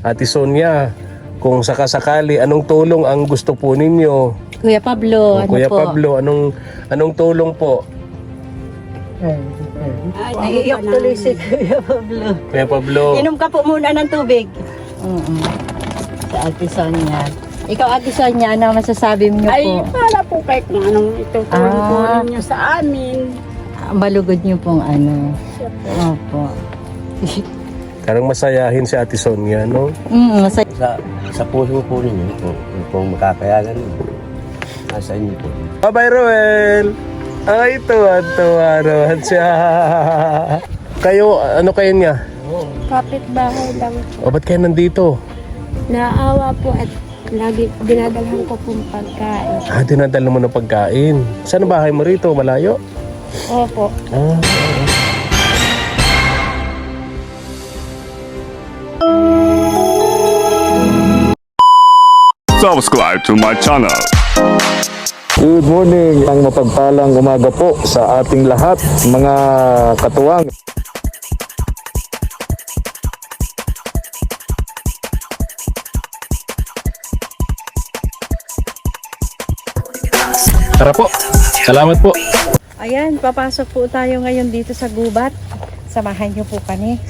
Ate Sonia, kung sakasakali, anong tulong ang gusto po ninyo? Kuya Pablo, ano Kuya po? Pablo, anong tulong po? Ay, Naiiyak tuloy si Kuya Pablo. Kuya Pablo, Inom ka po muna ng tubig. Sa Ate Sonia. Ikaw, Ate Sonia, ano masasabi niyo Ay, po? para po kahit kung anong itutulong niyo sa amin. Balugod niyo pong ano. Opo. parang masayahin si Ate Sonia, no? Masaya. Sa puso po ninyo, kung makakayanan ninyo, nasa inyo po. Bye-bye, Roel! Ay, tuwa naman siya. Kayo, ano kayo niya? Kapit-bahay lang. O, ba't kayo nandito? Naawa po at lagi dinadalhan ko pong pagkain. Dinadala mo ng pagkain. Saan ang bahay mo rito? Malayo? Opo. Subscribe to my channel. Good morning, ang mapagpalang umaga po sa ating lahat, mga katuwang. Tara po, salamat po. Ayan, papasok po tayo ngayon dito sa gubat. Samahan niyo po kami.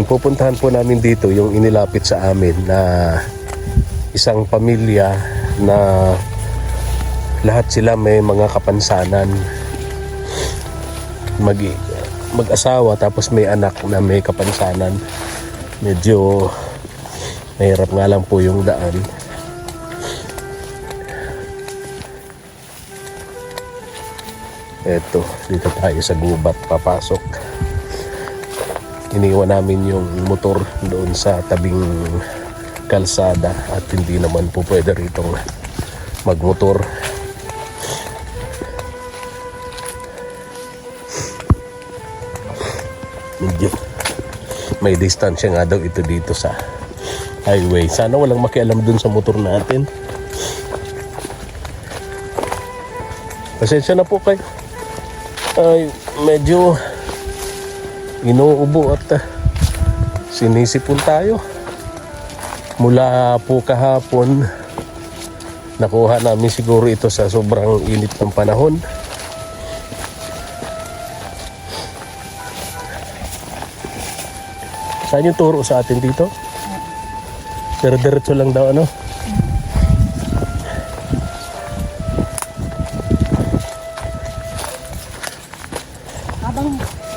Pupuntahan po namin dito yung inilapit sa amin na isang pamilya na lahat sila may mga kapansanan. Mag-asawa tapos may anak na may kapansanan. Medyo mahirap nga lang po yung daan. Eto, dito tayo sa gubat papasok. Iniwan namin yung motor doon sa tabing kalsada at hindi naman po pwede ritong magmotor. Medyo may distansya nga daw ito dito sa highway. Sana walang makialam dun sa motor natin. Pasensya na po kayo. Ay, medyo inuubo at sinisipon tayo. Mula po kahapon, nakuha namin siguro ito sa sobrang init ng panahon. Saan yung turo sa atin dito? Pero diretso lang daw, ano?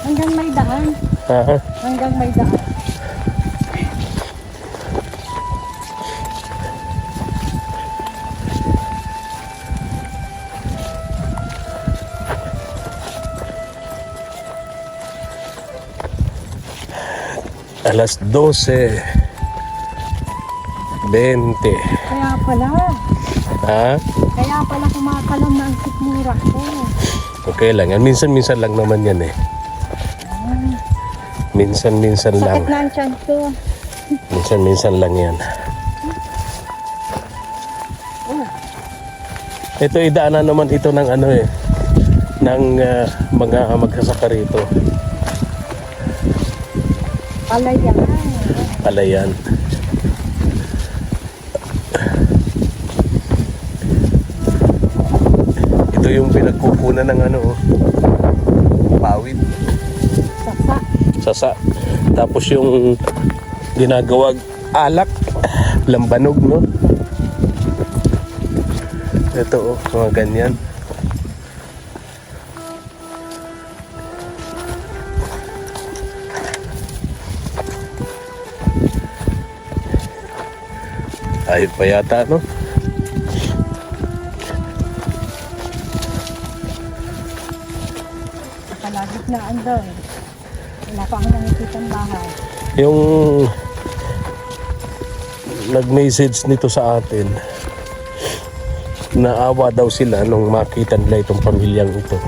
Hanggang may daan. Aha. Hanggang may daan. Alas 12:20. Kaya pala. Ha? Kaya pala kumakalam na ang sikmura ko. Okay lang yan. Minsan-minsan lang naman yan eh. Minsan-minsan lang. Sakit na ang tiyan ko. Minsan-minsan lang yan. Ito idaanan naman ito ng ano eh. Ng mga magsasaka rito. Palayan. Palayan. Ito yung pinagkukunan ng ano, pawid. Sasa. Sasa. Tapos yung ginagawag alak, lambanog, no? Ito oh, mga ganyan. Ayun pa yata, no? Kalagitnaan daw eh. Wala pa akong nakikitang bahay. Yung nag-message nito sa atin, naawa daw sila nung makita nila itong pamilyang ito.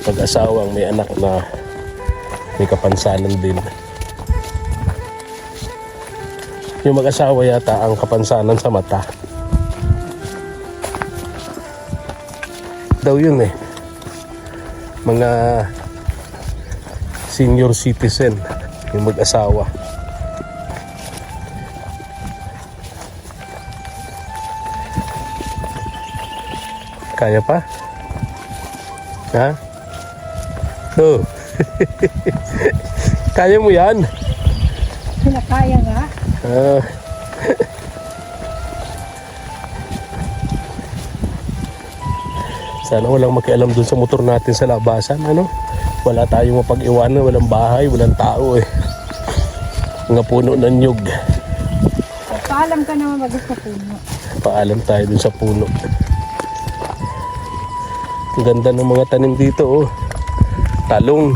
Mag-asawang may anak na may kapansanan din. Yung mag-asawa yata ang kapansanan sa mata. Daw yun eh. Mga senior citizen. yung mag-asawa. Kaya pa? Ha? Oh. Kaya mo yan? Kaya nga. Ah. Sana walang makialam dun sa motor natin sa labasan, ano? Wala tayong mapag-iwanan, walang bahay, walang tao eh. Mga puno ng nyug. Paalam ka naman mag sa puno. Paalam tayo dun sa puno. Ang ganda ng mga tanim dito, oh. Talong.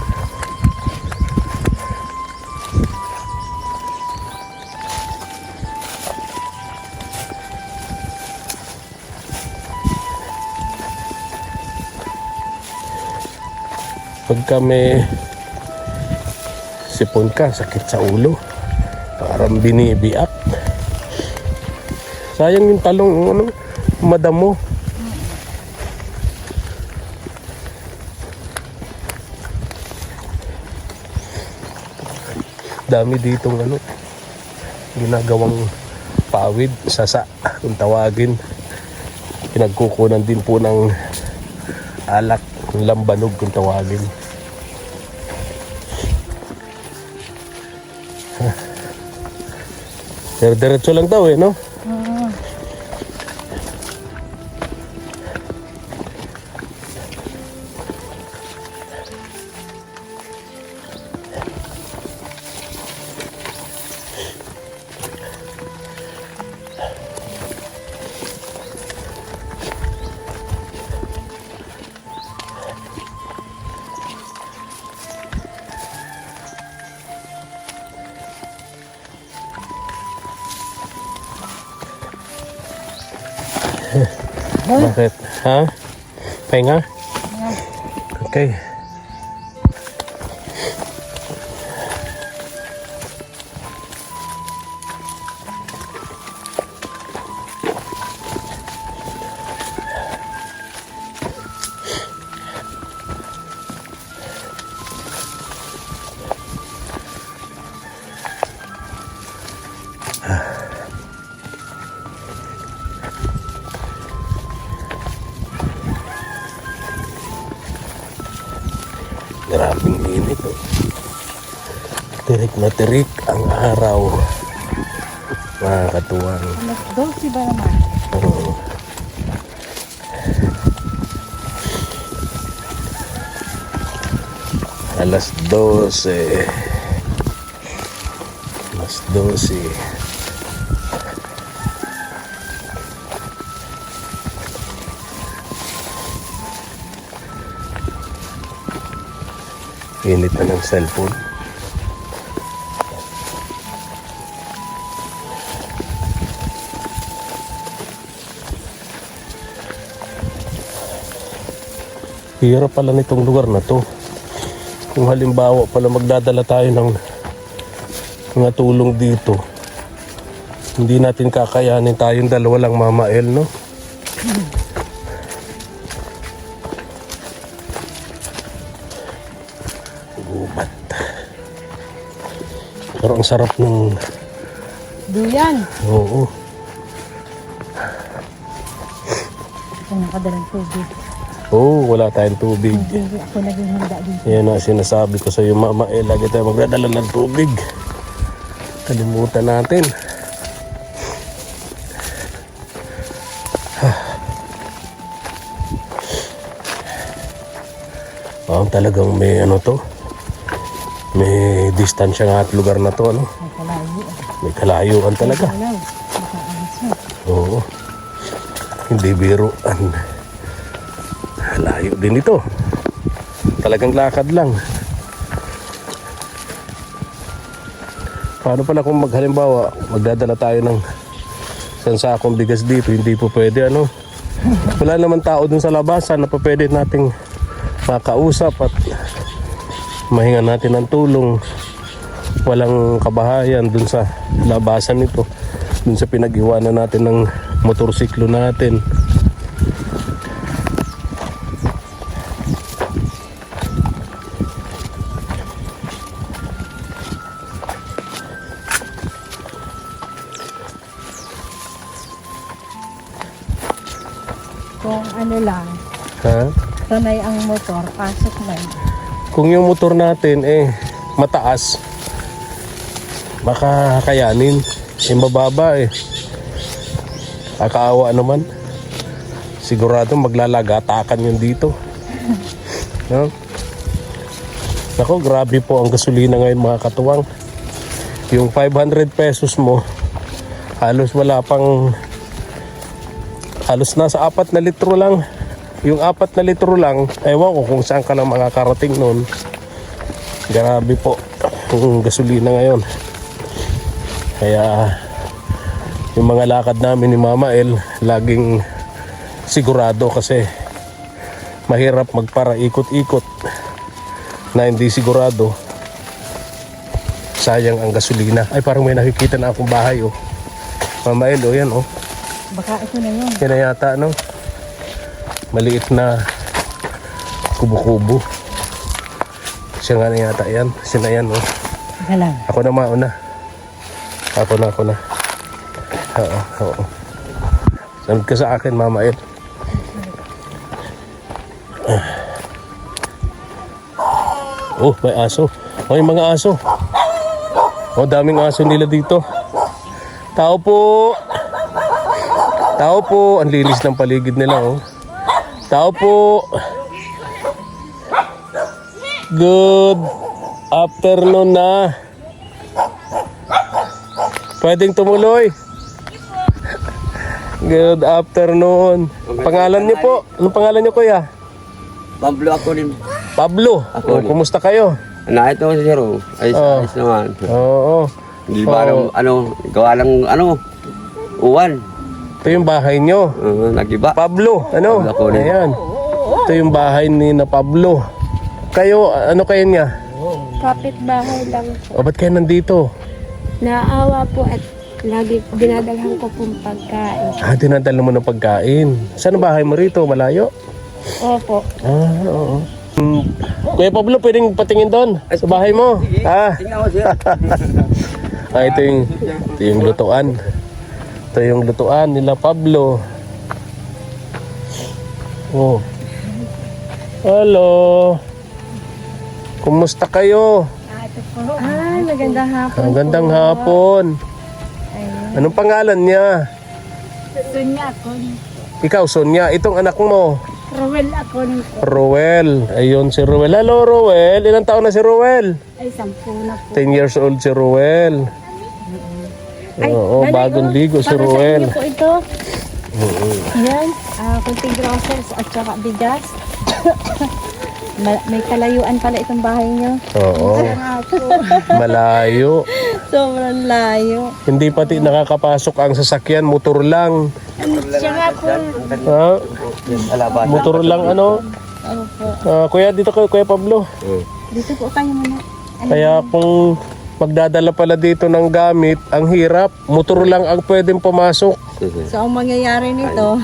Pagka may sipon ka, sakit sa ulo, parang binibiak. Sayang yung talong, ano, madamo. Dami ditong ano, ginagawang pawid, sasa, kung tawagin. Pinagkukunan din po ng alak, lambanog kung tawagin. Diretso lang daw eh, no? Bakit? Ha? Pahinga? Okay. Grabing init, oh. Tirik na tirik ang araw. Mga katuwang. Alas 12 ba naman? Oo. Alas 12. Alas 12. Init na ng cellphone. Hirap pala nitong lugar na to. Kung halimbawa pala magdadala tayo ng mga tulong dito, hindi natin kakayanin tayong dalawa lang, Mama El, no? Gubat. Pero ang sarap ng... Duyan. Oo. Ito nakadalang tubig. Oo, wala tayong tubig. Hindi ako naging handa dito. Yan ang sinasabi ko sa iyo, Mama El. Lagi tayo magdadala ng tubig. Kalimutan natin. Talagang may ano to. May distansya nga at lugar na to, ano? May kalayo. May kalayuan talaga. Alaw. Makaahas mo. Oo. Hindi biro. Layo din ito. Talagang lakad lang. Paano pala kung halimbawa magdadala tayo ng isang sakong bigas dito, hindi po pwede, ano? Wala naman tao dun sa labasan na pa pwede nating makausap at mahinga natin ng tulong. Walang kabahayan dun sa labasan nito, dun sa pinag-iwanan natin ng motorsiklo natin. Kung ano lang, Ha? sanay ang motor, pasok na. Kung yung motor natin mataas, baka kayanin. Yung mababa kakaawa naman. Sigurado maglalagatakan yun dito. No? Nako, grabe po ang gasolina ngayon mga katuwang. Yung 500 pesos mo, halos nasa 4 na litro lang. Yung 4 na litro lang, ewan ko kung saan ka lang makakarating nun. Grabe po ang gasolina ngayon. Kaya yung mga lakad namin ni Mama El, laging sigurado kasi mahirap magpara ikot-ikot na hindi sigurado. Sayang ang gasolina. Ay, parang may nakikita na akong bahay Mama El, yan Baka ito na yun. Yan na yata, no? Maliit na kubo-kubo. Siya nga na yata yan. Siya na yan, Galang. Ako na mauna. Ako na. Oo. Sunod ka sa akin, Mama El. Oh, may aso. May mga aso. Daming aso nila dito. Tao po. Ang linis ng paligid nila, Tao po. Good afternoon na. Pwedeng tumuloy. Good afternoon. Pangalan niyo po? Anong pangalan niyo, kuya? Pablo ako din. Pablo. Kumusta kayo? Ito si Sir. Ayos naman. Oo. Hindi ba gawa lang uwan. Ito yung bahay niyo. Nagiba. Pablo. Ano? Pablo ako rin. Ayan. Ito yung bahay ni na Pablo. Kayo, ano kayo niya? Kapit-bahay lang po. Ba't kayo nandito? Naawa po at lagi dinadalhan ko pong pagkain. Dinadala mo ng pagkain. Saan ang bahay mo rito? Malayo? Opo. Oo. Kuya Pablo, pwedeng patingin doon sa bahay mo. Tingnan mo, Sir. Ito yung lutuan. Ito yung lutuan nila Pablo. Hello. Kumusta kayo? Magandang hapon. Ang gandang hapon. Anong pangalan niya? Sonya ako. Ikaw, Sonia. Itong anak mo? Rowel ako nito. Rowel. Ayun si Rowel. Hello, Rowel. Ilang taon na si Rowel? Ay, 10 na po. 10 years old si Rowel. Oo, bagong ligo si Rowel. Para sa inyo po ito. Yan. Kunting groceries at saka bigas. May kalayuan pala itong bahay niyo. Oo. Malayo. Sobrang layo. Hindi pati nakakapasok ang sasakyan, motor lang. Siya nga po. Ha? Motor lang Kuya, dito kayo, Kuya Pablo. Dito po kayo muna. Kaya kung magdadala pala dito ng gamit, ang hirap. Motor lang ang pwedeng pumasok. So, ang mangyayari nito,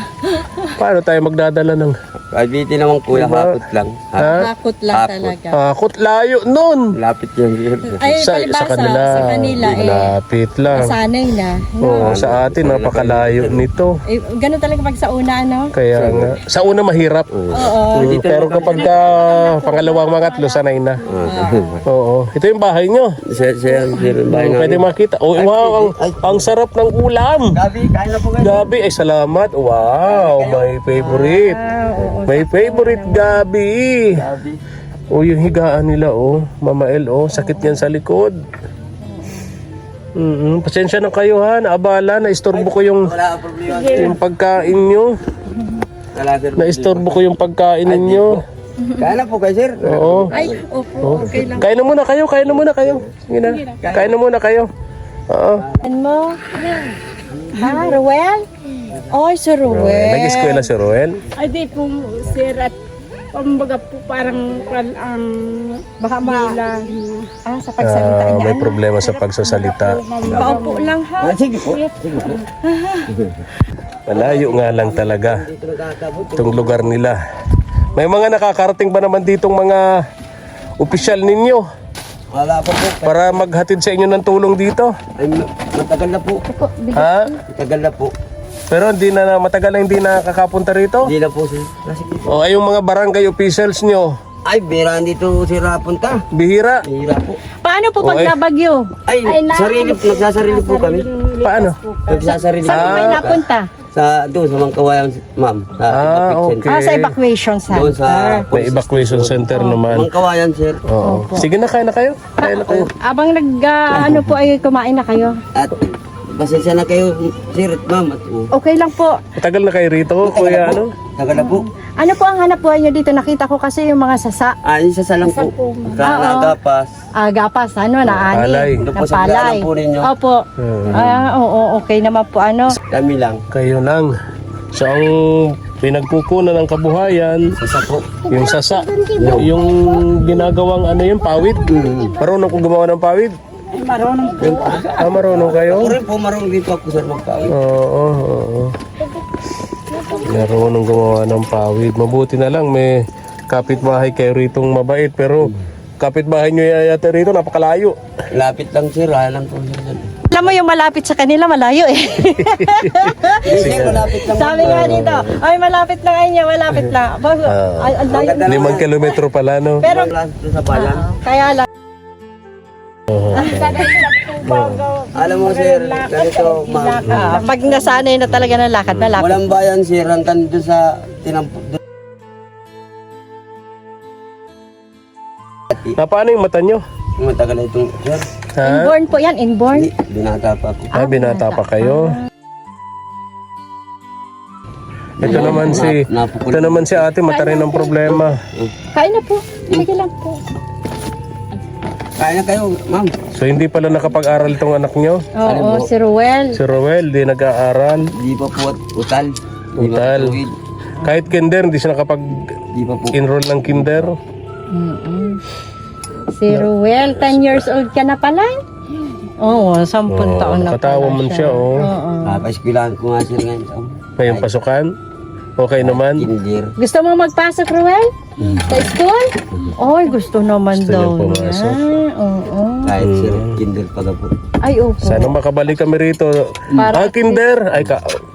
Paano tayo magdadala ng... Private naman kuya, hakot lang. Ha? hakot lang talaga. Akot layo nun. Lapit yan, Sir. Ay, palibasa, sa kanila malapit lang. masanay na. Oo, sa atin, napakalayo nito. Ganun talaga pag sa una, no? Kaya nga, sa una mahirap. Oo. Pero kapag pangalawang mangatlo, sanay na. Oo. Ito yung bahay nyo. Sir, bahay Pwede namin. makita. Wow, ang sarap ng ulam. Gabi, kain na po kayo. Gabi, ay salamat. Wow, my favorite. My favorite Gabi. Yung higaan nila, Mama El, sakit yan sa likod. Pasensya na kayo ha, naabala, naistorbo ko yung pagkain nyo. Naistorbo ko yung pagkain ninyo. Kain na po kayo, Sir. Oo. Ay, opo, okay lang. Kain na muna kayo. Sige na. Kain na muna kayo. Oo. Ano mo? Ruel? Oh, si Ruel. Nag-eskwela si Ruel. Ay, di po, Sir. At kumbaga po parang baka mailang. Sa pagsalita niya. May problema sa pagsasalita. Paupo lang ha. Sige po. Malayo nga lang talaga itong lugar nila. May mga nakakarating ba naman ditong mga opisyal ninyo Wala pa po. para maghatid sa inyo ng tulong dito? Ay, matagal na po. Ha? Matagal na po. Pero hindi na matagal na hindi nakakapunta rito. Hindi na po sir. Kasi, O ay yung mga barangay officials nyo, ay, bira dito sir punta. bihira. Hira po. Paano po pag Okay. nabagyo? Ay, nagsasarili po kami. Paano? Nagsasarili Saan kami. kayo napunta? Doon sa Mangkawayan, ma'am. Sa evacuation okay. Sa evacuation Doon center. sa May evacuation center naman. Mangkawayan sir. Oo. Sige na, kaya na kayo. Kaya na kayo. Abang ano po ay kumain na kayo. At pasensya na kayo sir at ma'am. At, Okay lang po. Matagal na kayo rito, kuya ano? tagal na po. Ano po ang hanap buhay nyo dito? Nakita ko kasi yung mga sasa. Yung sa salang po. Nagapas. Gapas, ano, na Palay. ani. Doon po Ng sa palay. bulanan po ninyo. Opo. Oo, okay naman po ano. Dami lang. Kayo lang. So ang pinagkukunan ng kabuhayan, Sasa po. yung sasa, yung ginagawang ano yung pawid. Marunong kong gumawa ng pawid. Marunong kayo? Ako rin po marunong dito ako sir magpawid. Oo. Marunong gumawa ng pawid. Mabuti na lang may kapitbahay kayo ritong mabait. Pero kapitbahay nyo yata rito napakalayo. Lapit lang sir. Alam po sir. Alam mo yung malapit sa kanila, malayo eh. Sir, malapit lang. Sabi nga dito, ay malapit lang ay niya, malapit lang. Ay, ang layo. 5 kilometro pala, no? Pero, Sa bayan. kaya lang. Alam mo sir, ganito ma'am. Pag nasanay na talaga ng lakad, malapit. Walang bayan sir. Hanggang doon sa tinampok. Paano yung mata nyo? Matagal na itong sir. Ha? Inborn po yan, inborn. Hindi, binata pa ako. Binata pa kayo. Ito naman si ate, mata rin ang problema. Kain na po. Sige lang po. Kaya na kayo, ma'am. So hindi pala nakapag-aral tong anak nyo? Oo, si Ruel. Si Roel, di nag-aaral. Di pa po utal. Di pa Utal. tuwid. Kahit kinder, hindi siya Di pa po. nakapag-enroll ng kinder. Si Ruel, 10 years old ka na pala? Oo, 10 taon na pala Katawa man siya, oh. Oo. Papaskilahan ko nga sir ngayon. Ngayong pasukan. Okay naman. Kinder. Gusto mo magpasok, Ruel? Sa school? Oy, gusto naman Gusto niya daw pumasok. niya. Oo. Kahit sir, kinder pa ka po. Ay, opo. Sana makabalik kami rito. Kinder. Ay,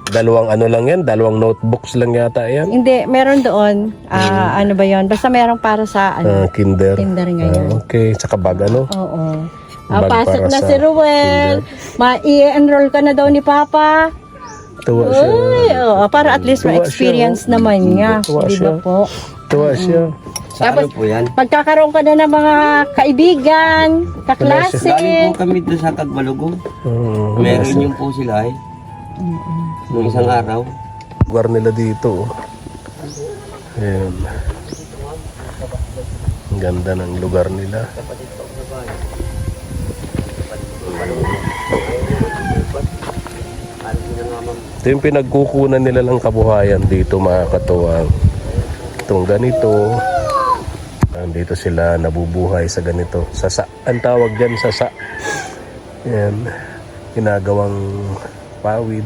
dalawang ano lang yan. Dalawang notebooks lang yata yan. Hindi, meron doon. Ano ba yon? Basta meron para sa Kinder. kinder ngayon. Okay. Tsaka bag ano. Oo. Bag Pasok para na sa si Ruel. Ma-i-enroll ka na daw ni Papa. Tuwa siya. Uy, oo, para at least Tuwa ma-experience naman niya. Tuwa Di ba siya. po? Tuwa siya. Sa ano po yan? Pagkakaroon ka na ng mga kaibigan, Galing kaklase. po kami doon sa Tagbalugong. Hmm. Meron yung po sila nung isang araw. Lugar nila dito. oh. Ayan. Ang ganda ng lugar nila. Ito yung pinagkukunan nila ng kabuhayan dito, mga katuwang. Itong ganito. Dito sila nabubuhay sa ganito. Sasa. Ang tawag dyan, sasa. Ayan. Ginagawang pawid.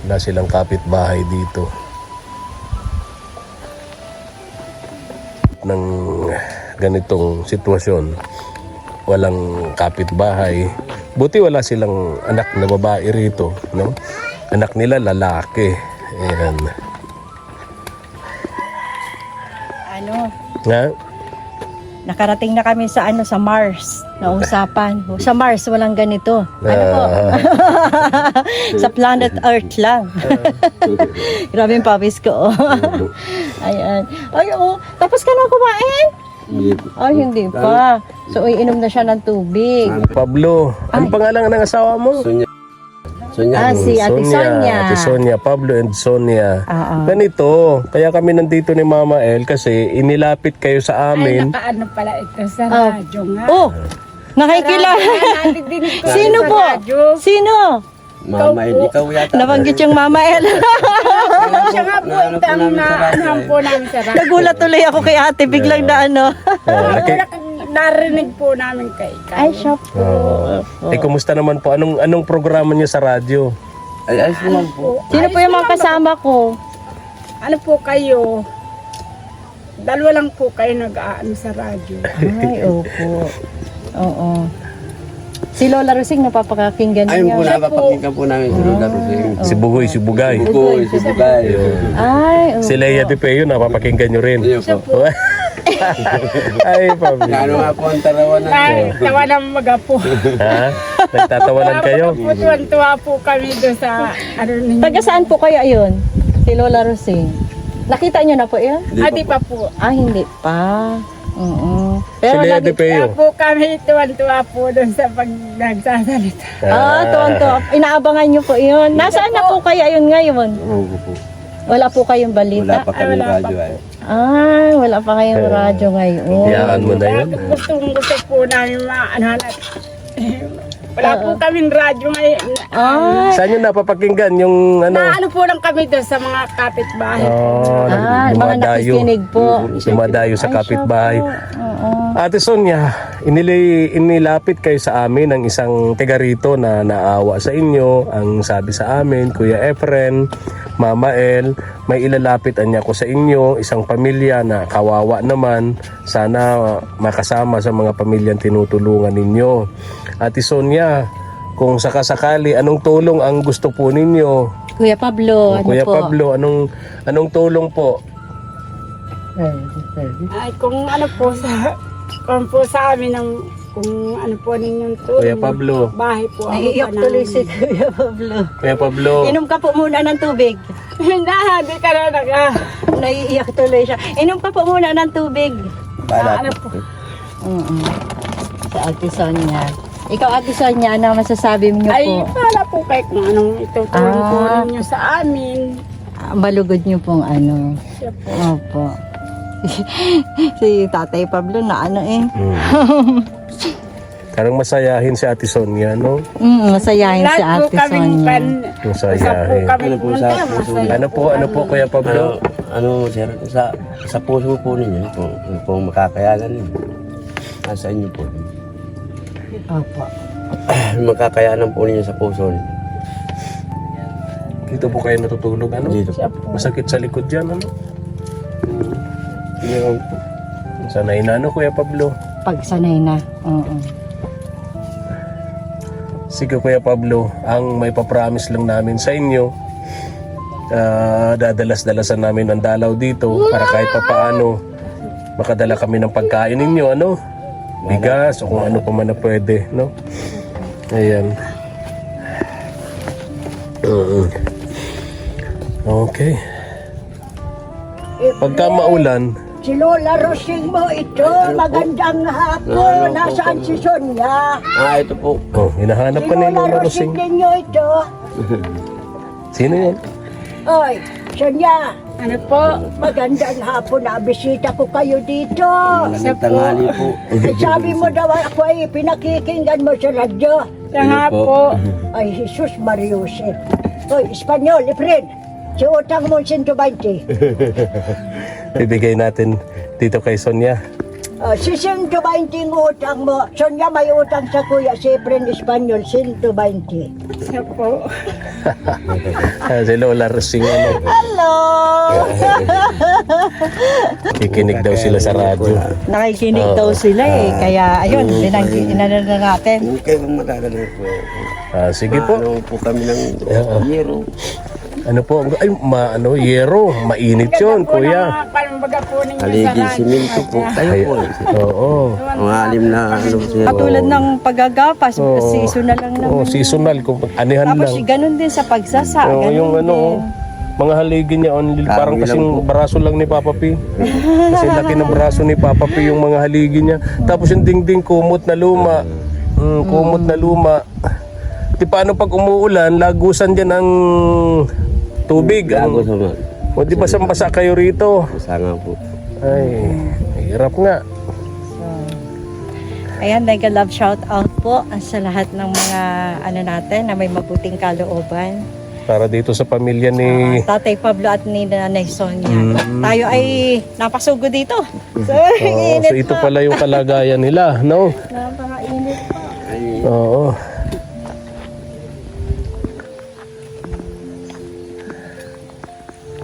Wala silang kapitbahay dito. Ng ganitong sitwasyon, walang kapitbahay. Buti wala silang anak na babae rito, no? Anak nila lalaki. Ayan. Ano, Nga? nakarating na kami sa sa Mars na usapan. Sa Mars walang ganito. Ano po? Sa planet Earth lang. Grabe yung pawis ko. Ayan. Ay, oo. Tapos ka na kumain? Ay, hindi pa. So, iinom na siya ng tubig. Pablo. Ang pangalan ng asawa mo? Sonya. Si Ate Sonia. Ate Sonia, Pablo and Sonia. Oo. Ganito, kaya kami nandito ni Mama El kasi inilapit kayo sa amin. Nakaano pala ito sa Oh. radyo nga. Oh, nakikilala. Nandito Sino po? Sino? Mama, ikaw yata. Nabanggit yung Mama El. Siya nga po itang naanahan po namin sa radyo. Nagulat tuloy ako kay ate. Biglang na ano. Narinig po namin kay Ay, siya po. Kumusta naman po? Anong programa niyo sa radyo? Ay, ayos naman po. Sino po yung mga kasama ko? Ano po kayo? Dalawa lang po kayo nag-aano sa radyo. Ay, opo. Oo. Si Lola Rosing, napapakakinggan Ayun po, niyo. napapakinggan po namin si Lola Rosing. Si Bugoy, si Bugay. Bugoy, si Bugay. Ay, opo. Si Leia de Peo, napapakinggan nyo rin. Ayun po. Ay, Pablo. Ano nga po ang tarawanan ko. Ay, tawa ng mga po. Ha? Nagtatawanan kayo? Tuwan-tuwa po kami doon sa ano ninyo. Taga saan po kaya yun? Si Lola Rosing. Nakita niyo na po yun? Adi pa po. Ah, hindi pa. Oo. Si Pero Leia de lagi... Kaya Peo. po kami tuwan-tuwa po doon sa pag nagsasalita. Tuwan-tuwa. Inaabangan niyo po yun. Nasaan na po kaya yun ngayon? Oo po. Wala po kayong Wala balita? pa kami wala pa radyo po. ay. Ay, wala pa kayong radyo ngayon. Hayaan mo na yun. Gusto po namin maanahanap. Wala po kaming radyo ngayon. Ay, Saan nyo napapakinggan yung ano? Naano po lang kami doon sa mga kapitbahay. Oh, mga dumadayo. nakikinig po. Dumadayo sa Ay, kapitbahay. siya po. Oo. Ate Sonia, inilapit kayo sa amin ng isang taga rito na naawa sa inyo. Ang sabi sa amin, Kuya Efren, Mama El, may ilalapit niya ko sa inyo, isang pamilya na kawawa naman. Sana makasama sa mga pamilyang tinutulungan ninyo. Ate Sonia, kung sakasakali, anong tulong ang gusto po ninyo? Kuya Pablo, ano Kuya po? Pablo, anong tulong po? Ay, kung ano po sa amin ng kung ano po ninyong tulong. Kuya Pablo. Bahay po ako Naiiyak tuloy si Kuya Pablo. Kuya Pablo. Inom ka po muna ng tubig. Hindi ka na Naiiyak tuloy siya. Inom ka po muna ng tubig. Para ano po. po. Sa Ate Sonia. Ikaw, Ate Sonia, ano masasabi niyo Ay, po? wala po kahit kung anong itutulong po Ah. ninyo sa amin. Balugod niyo pong ano. Siya po. Opo. Si Tatay Pablo na ano eh. Parang masayahin si Ate Sonia, no? Masayahin si Lahat po Ate kaming Sonia. Masayahin. Sa po kami Ano po pumunta. sa puso Masaya. Ano po, Kuya Pablo? Ano, sir, sa puso po ninyo, kung po makakayanan ninyo. Nasa inyo po. Opo. Makakayanan po ninyo sa puso ninyo. Dito po kayo natutulog, ano? Dito po. Siya po. Masakit sa likod dyan, ano? Yun po. Sanay na, ano, Kuya Pablo? Pagsanay na. Oo. Sige, Kuya Pablo, ang may papromise lang namin sa inyo, dadalas-dalasan namin ang dalaw dito para kahit pa paano makadala kami ng pagkain ninyo, ano? Bigas o kung ano pa man na pwede, no? Ayan. Okay. Pagka maulan, Si Lola Rosing mo ito, magandang hapon. Nasaan si Sonia? Ito po. hinahanap Si ka ni Lola Lola Rosing Rosing. ninyo ito. Sino yan? Oy, Sonia, Ano po? magandang hapon. Nabisita ko kayo dito. Malamig tanghali po. Sabi mo daw ako ay pinakikinggan mo sa radyo. Siya nga Ano po? po. Ay, Jesus Mariusip. Oy, Espanyol, Efren. Si utang mo 120. Bibigay natin dito kay Sonia. Si 120 ang utang mo. Sonia may utang sa kuya. Si Efren Espanyol, 120. Siya po. Si Lola Rosing, ano? Hello! Kikinig daw sila sa radyo. Nakikinig daw sila eh. Kaya ayun, inano na natin. Huwag kayong madadala po. Sige po. Ano po kami ng yero. Ano po? Ay, yero. Mainit yun, kuya. Pambaga po ninyo sa Haligi, radyo. simento po. Kayo po. Oo. Mga alim na ano siya. Katulad ng paggagapas, seasonal lang naman. Oo, seasonal. Kung anihan Tapos lang. ganun din sa pagsasa. Oo, ganun yung ano, din. mga haligi niya, only, parang Kahoy lang kasing po. braso lang ni Papa P. Kasi laki ng braso ni Papa P yung mga haligi niya. Tapos yung dingding kumot na luma. Kumot na luma. Di paano pag umuulan, lagusan dyan ang tubig. Gago sa mga. O di basang-basa kayo rito? Masanga po. Ay, hirap nga. Ayan, mega love shout out po sa lahat ng mga ano natin na may mabuting kalooban. Para dito sa pamilya ni... Tatay Pablo at ni Nanay Sonia. Tayo ay napasugo dito. So, Oo, so ito pala yung kalagayan nila, no? Napakainit po. Oo.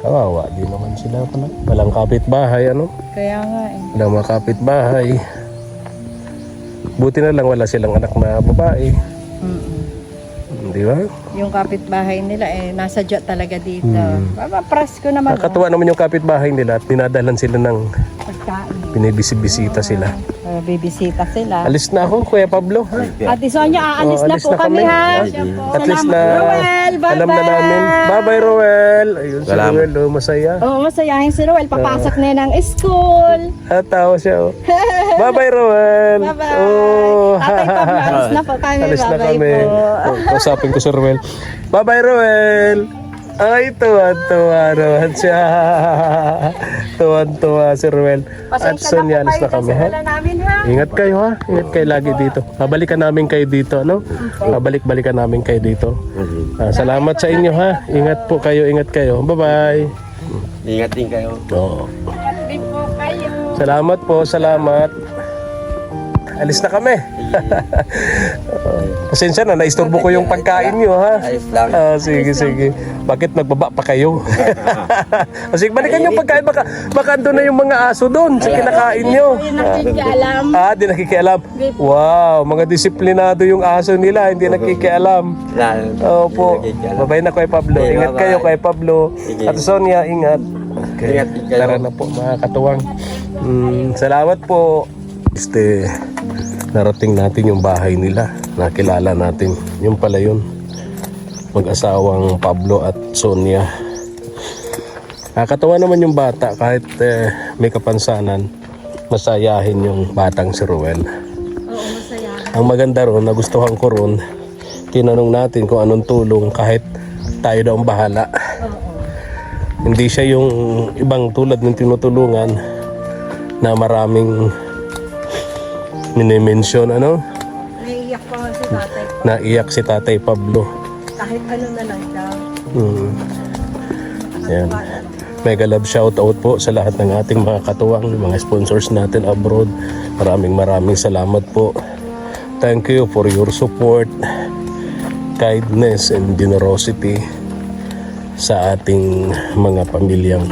Kawawa, di naman sila pala. Walang kapitbahay, ano? Kaya nga eh. Walang mga kapitbahay. Buti na lang wala silang anak na babae. Di ba? Yung kapitbahay nila nasa dya talaga dito. Presko naman. Nakakatuwa naman yung kapitbahay nila at dinadalan sila ng Pagkain. binibisita sila. Bibisita sila. Alis na ako, Kuya Pablo. Ate Sonia, aalis Oh, na alis po na kami kami. ha. At least na Roel, bye-bye. alam na namin. Bye-bye, Roel. Ayun si Salamat. Roel, oh, masaya. Oo, masayahin si Roel. Papasok na yan ng school. At tawa siya, oh. Bye-bye, Roel. Bye-bye. Oh. Tatay Pablo, alis na po kami. Alis na Bye-bye kami. po. Oh, kausapin ko si Roel. Bye-bye, Roel. Ay, tuwan-tuwa naman siya. Tuwan-tuwa si Roel. At Sonia, alis na kami, ha? Wala namin ha. Ingat kayo, ha? Ingat kayo lagi dito. Babalikan namin kayo dito, ano? Babalik-balikan namin kayo dito. Salamat sa inyo, ha? Ingat po kayo, ingat kayo. Bye-bye. Ingat din kayo. Oo. Hindi po kayo. Salamat po, salamat. Alis na kami. Pasensya na, naisturbo ko yung pagkain nyo, ha? Ayos lang. Sige, sige. Bakit nagbaba pa kayo? Sige, balikan yung pagkain. Baka andun na yung mga aso doon sa kinakain nyo. Hindi nakikialam. Di nakikialam. Wow, mga disiplinado yung aso nila, hindi nakikialam. Opo. Babay na kay Pablo. Okay, Ingat bye-bye. kayo kay Pablo. Sige. At Sonia, ingat. Okay. Ingat din kayo. Tara na po mga katuwang. Salamat po. Narating natin yung bahay nila. Nakilala natin. Yung pala yun. Mag-asawang Pablo at Sonia. Nakakatawa naman yung bata kahit may kapansanan. Masayahin yung batang si Ruel. Oo, masaya. Ang maganda ron, nagustuhan ko ron, tinanong natin kung anong tulong kahit tayo daw ang bahala. Hindi siya yung ibang tulad ng tinutulungan na maraming minimensyon, ano? Naiiyak pa nga si tatay. Naiyak si Tatay Pablo. Kahit ano na lang daw. Yan. Mega love shoutout po sa lahat ng ating mga katuwang, mga sponsors natin abroad. Maraming salamat po. Thank you for your support, kindness and generosity sa ating mga pamilyang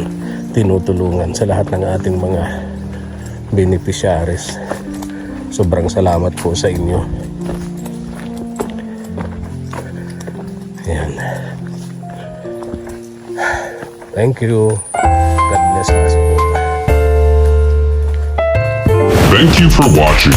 tinutulungan, sa lahat ng ating mga beneficiaries. Sobrang salamat po sa inyo. Ayan. Thank you. God bless us po. Thank you for watching.